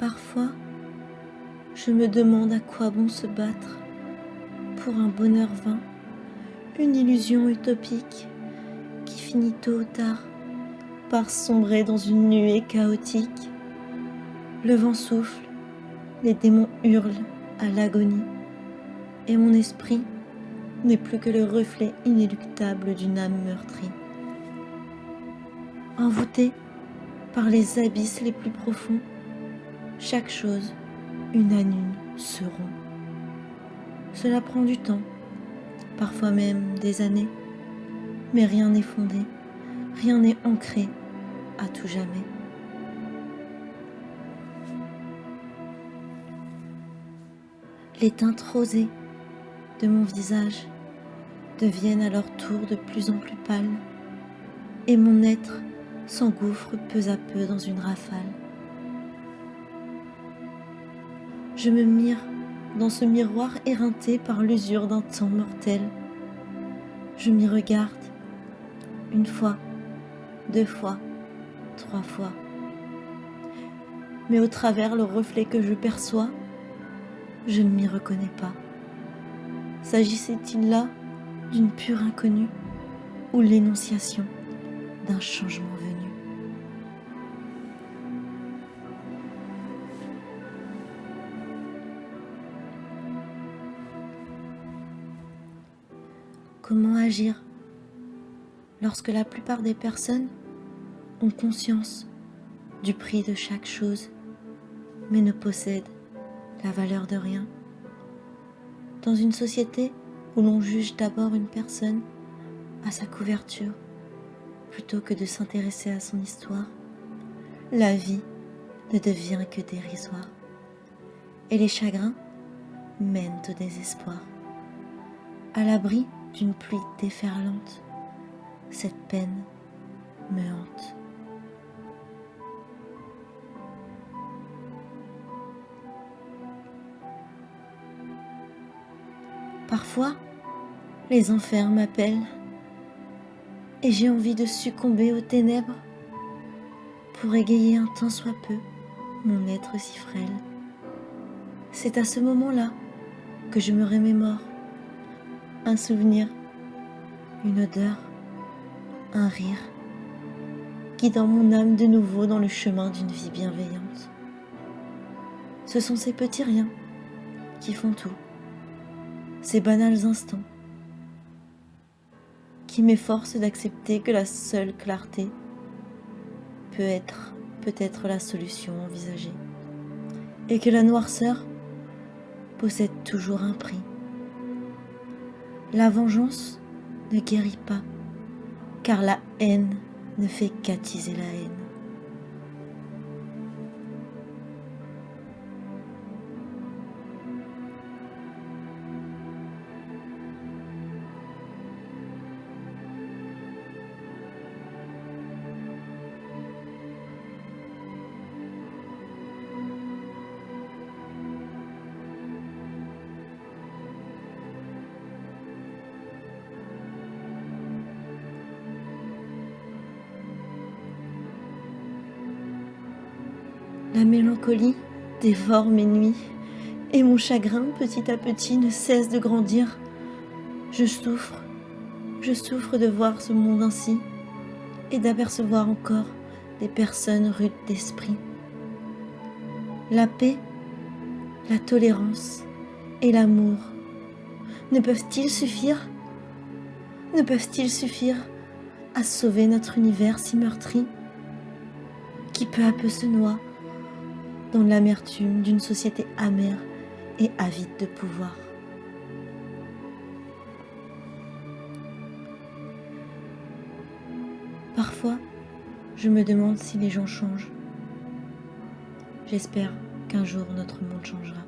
Parfois, je me demande à quoi bon se battre pour un bonheur vain, une illusion utopique qui finit tôt ou tard par sombrer dans une nuée chaotique. Le vent souffle, les démons hurlent à l'agonie, et mon esprit n'est plus que le reflet inéluctable d'une âme meurtrie. Envoûté par les abysses les plus profonds, chaque chose, une à une, se rompt. Cela prend du temps, parfois même des années, mais rien n'est fondé, rien n'est ancré à tout jamais. Les teintes rosées de mon visage deviennent à leur tour de plus en plus pâles, et mon être s'engouffre peu à peu dans une rafale. Je me mire dans ce miroir éreinté par l'usure d'un temps mortel. Je m'y regarde, une fois, 2 fois, 3 fois. Mais au travers le reflet que je perçois, je ne m'y reconnais pas. S'agissait-il là d'une pure inconnue ou l'énonciation d'un changement venu? Comment agir lorsque la plupart des personnes ont conscience du prix de chaque chose, mais ne possèdent la valeur de rien? Dans une société où l'on juge d'abord une personne à sa couverture, plutôt que de s'intéresser à son histoire, la vie ne devient que dérisoire, et les chagrins mènent au désespoir. À l'abri d'une pluie déferlante, cette peine me hante. Parfois, les enfers m'appellent et j'ai envie de succomber aux ténèbres pour égayer un tant soit peu mon être si frêle. C'est à ce moment-là que je me remémore un souvenir, une odeur, un rire, guidant mon âme de nouveau dans le chemin d'une vie bienveillante. Ce sont ces petits riens qui font tout, ces banals instants qui m'efforcent d'accepter que la seule clarté peut-être la solution envisagée, et que la noirceur possède toujours un prix. La vengeance ne guérit pas, car la haine ne fait qu'attiser la haine. La mélancolie dévore mes nuits, et mon chagrin, petit à petit, ne cesse de grandir. Je souffre de voir ce monde ainsi, et d'apercevoir encore des personnes rudes d'esprit. La paix, la tolérance et l'amour ne peuvent-ils suffire à sauver notre univers si meurtri, qui peu à peu se noie dans l'amertume d'une société amère et avide de pouvoir? Parfois, je me demande si les gens changent. J'espère qu'un jour notre monde changera.